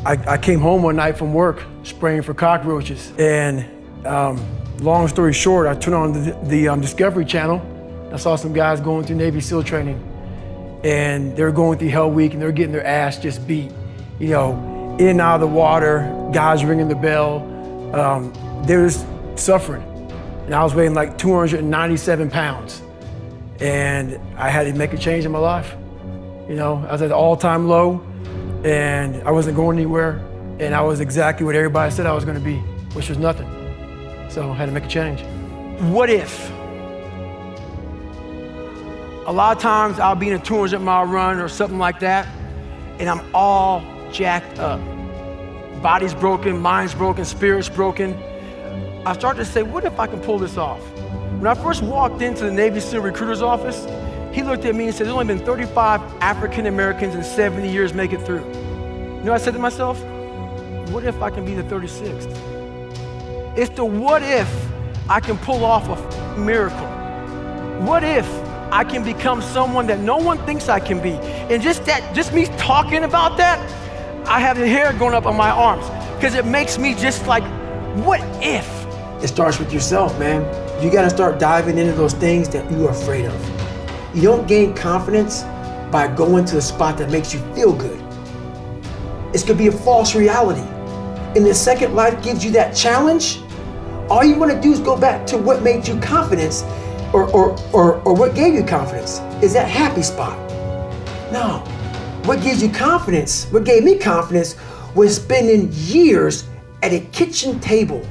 I came home one night from work spraying for cockroaches, and long story short, I turned on the Discovery Channel. I saw some guys going through Navy SEAL training, and they were going through Hell Week, and they were getting their ass just beat. You know, in and out of the water, guys ringing the bell. They were just suffering. And I was weighing like 297 pounds. And I had to make a change in my life. You know, I was at an all-time low, and I wasn't going anywhere, and I was exactly what everybody said I was gonna be, which was nothing. So I had to make a change. What if? A lot of times I'll be in a 200-mile run or something like that, and I'm all jacked up. Body's broken, mind's broken, spirit's broken. I started to say, what if I can pull this off? When I first walked into the Navy SEAL recruiter's office, he looked at me and said, there's only been 35 African Americans in 70 years make it through. You know what I said to myself? What if I can be the 36th? It's the what if I can pull off a miracle. What if I can become someone that no one thinks I can be? And just me talking about that, I have the hair going up on my arms, because it makes me just like, what if? It starts with yourself, man. You gotta start diving into those things that you are afraid of. You don't gain confidence by going to a spot that makes you feel good. It's gonna be a false reality. And the second life gives you that challenge, all you wanna do is go back to what made you confidence, or what gave you confidence. Is that happy spot? No. What gives you confidence, what gave me confidence, was spending years at a kitchen table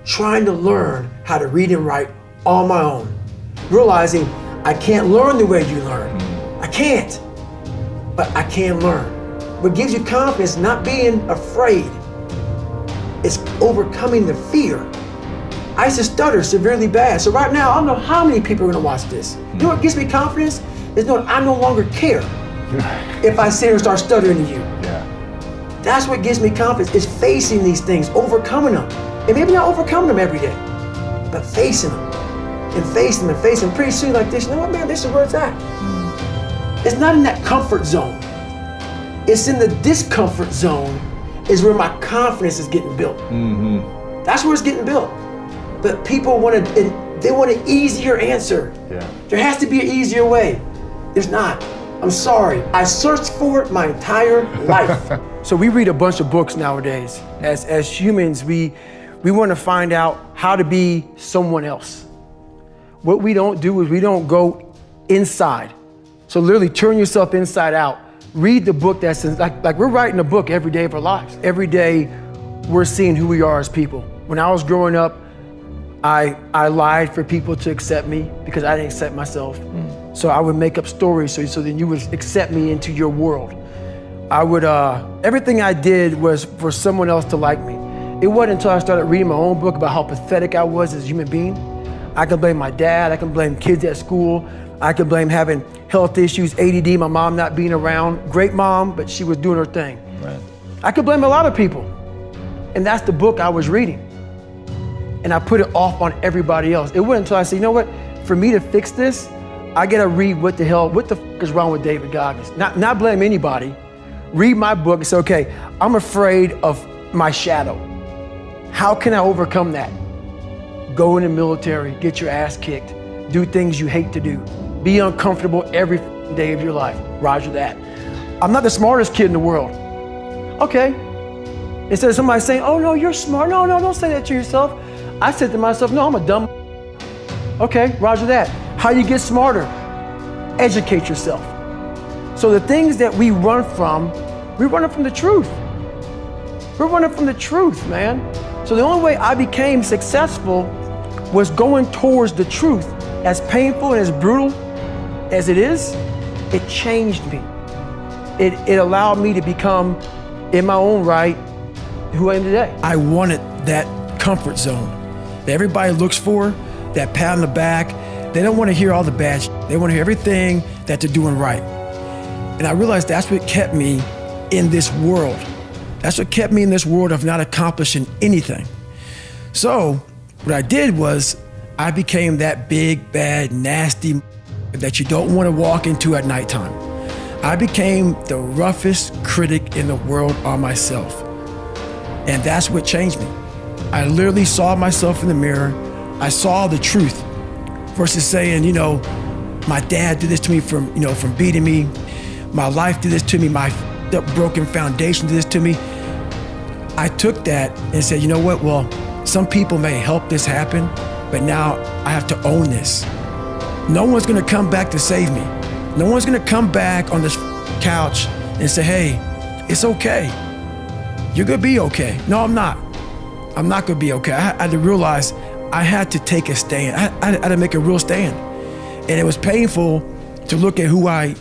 trying to learn how to read and write on my own. Realizing I can't learn the way you learn. I can't, but I can learn. What gives you confidence, not being afraid, it's overcoming the fear. I used to stutter severely bad. So right now, I don't know how many people are gonna watch this. You know what gives me confidence? Is knowing I no longer care if I sit here and start stuttering to you. Yeah. That's what gives me confidence, is facing these things, overcoming them. And maybe not overcoming them every day, but facing them, and facing them, and facing them. Pretty soon like this, you know what, man, this is where it's at. It's not in that comfort zone. It's in the discomfort zone is where my confidence is getting built. Mm-hmm. That's where it's getting built. But people want an easier answer. Yeah. There has to be an easier way. There's not. I'm sorry. I searched for it my entire life. So we read a bunch of books nowadays. As humans, we want to find out how to be someone else. What we don't do is we don't go inside. So literally turn yourself inside out. Read the book that's like we're writing a book every day of our lives. Every day we're seeing who we are as people. When I was growing up, I lied for people to accept me because I didn't accept myself. So I would make up stories so then you would accept me into your world. I would, everything I did was for someone else to like me. It wasn't until I started reading my own book about how pathetic I was as a human being. I could blame my dad, I could blame kids at school, I could blame having health issues, ADD, my mom not being around. Great mom, but she was doing her thing. Right. I could blame a lot of people. And that's the book I was reading. And I put it off on everybody else. It wasn't until I said, you know what, for me to fix this, I gotta read what the f is wrong with David Goggins. Not blame anybody. Read my book and say, okay, I'm afraid of my shadow. How can I overcome that? Go in the military, get your ass kicked, do things you hate to do, be uncomfortable every day of your life. Roger that. I'm not the smartest kid in the world. Okay. Instead of somebody saying, oh no, you're smart. No, don't say that to yourself. I said to myself, no, I'm a dumb. Okay, roger that. How you get smarter? Educate yourself. So the things that we run from, we're running from the truth. We're running from the truth, man. So the only way I became successful was going towards the truth. As painful and as brutal as it is, it changed me. It allowed me to become, in my own right, who I am today. I wanted that comfort zone that everybody looks for, that pat on the back. They don't want to hear all the bad shit. They want to hear everything that they're doing right. And I realized that's what kept me in this world. That's what kept me in this world of not accomplishing anything. So what I did was I became that big, bad, nasty that you don't want to walk into at nighttime. I became the roughest critic in the world on myself. And that's what changed me. I literally saw myself in the mirror. I saw the truth versus saying, my dad did this to me from beating me. My life did this to me. My broken foundation did this to me. I took that and said, you know what? Well, some people may help this happen, but now I have to own this. No one's gonna come back to save me. No one's gonna come back on this couch and say, hey, it's okay. You're gonna be okay. No, I'm not. I'm not gonna be okay. I had to realize I had to take a stand. I had to make a real stand. And it was painful to look at who I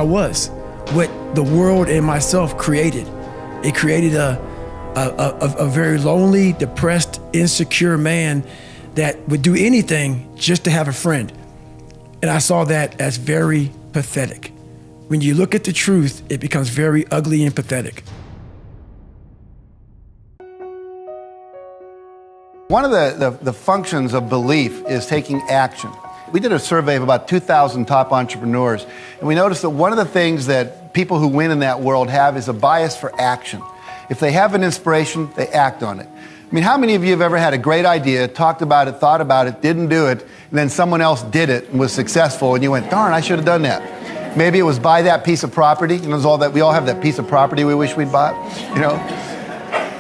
was, what the world and myself created. It created a very lonely, depressed, insecure man that would do anything just to have a friend. And I saw that as very pathetic. When you look at the truth, it becomes very ugly and pathetic. One of the functions of belief is taking action. We did a survey of about 2,000 top entrepreneurs, and we noticed that one of the things that people who win in that world have is a bias for action. If they have an inspiration, they act on it. I mean, how many of you have ever had a great idea, talked about it, thought about it, didn't do it, and then someone else did it and was successful, and you went, darn, I should have done that. Maybe it was buy that piece of property, and it was all that, we all have that piece of property we wish we'd bought,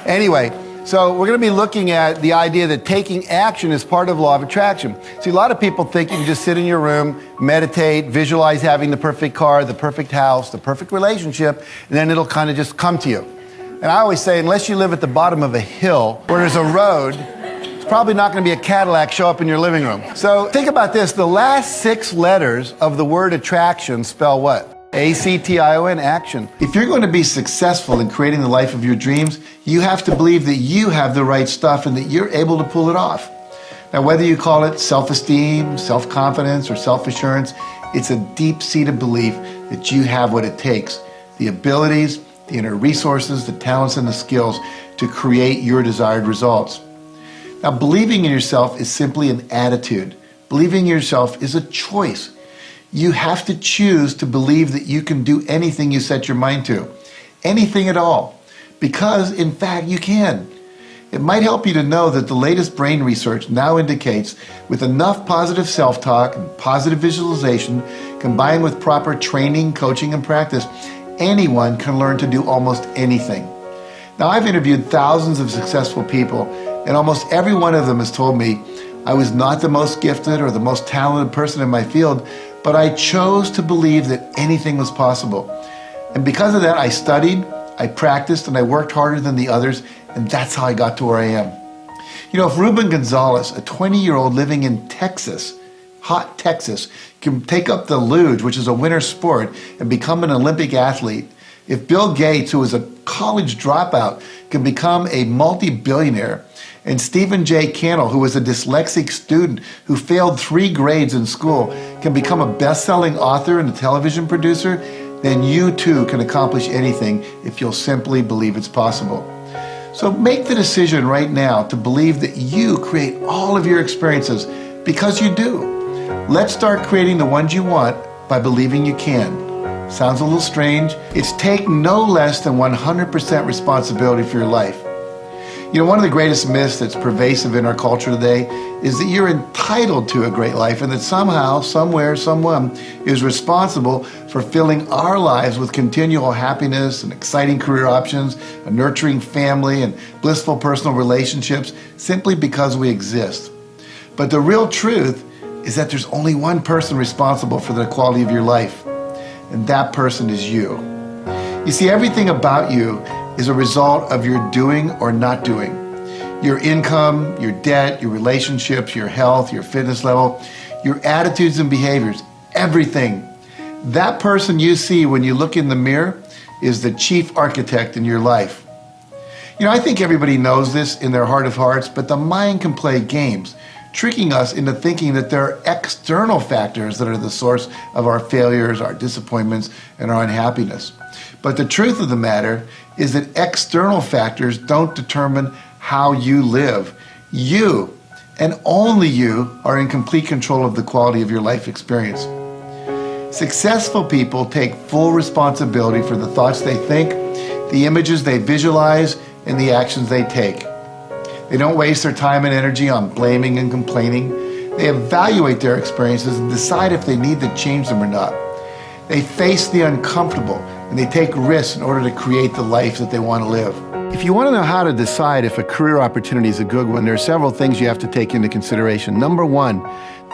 Anyway, so we're going to be looking at the idea that taking action is part of law of attraction. See, a lot of people think you can just sit in your room, meditate, visualize having the perfect car, the perfect house, the perfect relationship, and then it'll kind of just come to you. And I always say, unless you live at the bottom of a hill where there's a road, it's probably not going to be a Cadillac show up in your living room. So think about this. The last 6 letters of the word attraction spell what? A-C-T-I-O-N, action. If you're going to be successful in creating the life of your dreams, you have to believe that you have the right stuff and that you're able to pull it off. Now, whether you call it self-esteem, self-confidence, or self-assurance, it's a deep-seated belief that you have what it takes, the abilities, the inner resources, the talents, and the skills to create your desired results. Now, believing in yourself is simply an attitude. Believing in yourself is a choice. You have to choose to believe that you can do anything you set your mind to, anything at all, because in fact you can. It might help you to know that the latest brain research now indicates with enough positive self-talk and positive visualization, combined with proper training, coaching, and practice, anyone can learn to do almost anything. Now, I've interviewed thousands of successful people, and almost every one of them has told me, I was not the most gifted or the most talented person in my field, but I chose to believe that anything was possible. And because of that, I studied, I practiced, and I worked harder than the others, and that's how I got to where I am. If Ruben Gonzalez, a 20-year-old living in Texas, hot Texas, can take up the luge, which is a winter sport, and become an Olympic athlete, if Bill Gates, who was a college dropout, can become a multi-billionaire, and Stephen J. Cannell, who was a dyslexic student who failed 3 grades in school, can become a best-selling author and a television producer, then you too can accomplish anything if you'll simply believe it's possible. So make the decision right now to believe that you create all of your experiences, because you do. Let's start creating the ones you want by believing you can. Sounds a little strange. It's take no less than 100% responsibility for your life. One of the greatest myths that's pervasive in our culture today is that you're entitled to a great life and that somehow, somewhere, someone is responsible for filling our lives with continual happiness and exciting career options, a nurturing family, and blissful personal relationships simply because we exist. But the real truth is that there's only one person responsible for the quality of your life, and that person is you. You see, everything about you is a result of your doing or not doing. Your income, your debt, your relationships, your health, your fitness level, your attitudes and behaviors, everything. That person you see when you look in the mirror is the chief architect in your life. I think everybody knows this in their heart of hearts, but the mind can play games, tricking us into thinking that there are external factors that are the source of our failures, our disappointments, and our unhappiness. But the truth of the matter is that external factors don't determine how you live. You, and only you, are in complete control of the quality of your life experience. Successful people take full responsibility for the thoughts they think, the images they visualize, in the actions they take. They don't waste their time and energy on blaming and complaining. They evaluate their experiences and decide if they need to change them or not. They face the uncomfortable and they take risks in order to create the life that they want to live. If you want to know how to decide if a career opportunity is a good one, there are several things you have to take into consideration. Number one,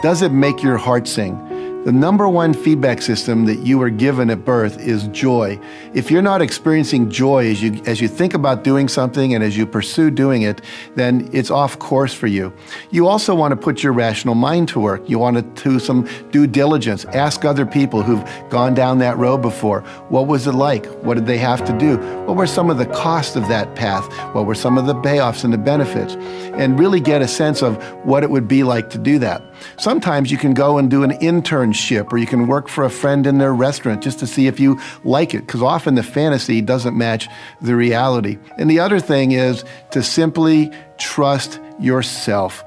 does it make your heart sing? The number one feedback system that you were given at birth is joy. If you're not experiencing joy as you think about doing something and as you pursue doing it, then it's off course for you. You also want to put your rational mind to work. You want to do some due diligence. Ask other people who've gone down that road before. What was it like? What did they have to do? What were some of the costs of that path? What were some of the payoffs and the benefits? And really get a sense of what it would be like to do that. Sometimes you can go and do an internship, or you can work for a friend in their restaurant just to see if you like it, because often the fantasy doesn't match the reality. And the other thing is to simply trust yourself.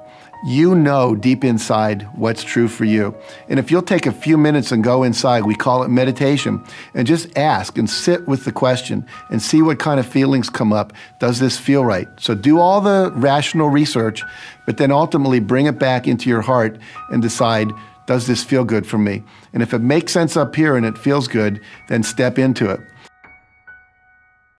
You know deep inside what's true for you. And if you'll take a few minutes and go inside, we call it meditation, and just ask and sit with the question and see what kind of feelings come up. Does this feel right? So do all the rational research, but then ultimately bring it back into your heart and decide, does this feel good for me? And if it makes sense up here and it feels good, then step into it.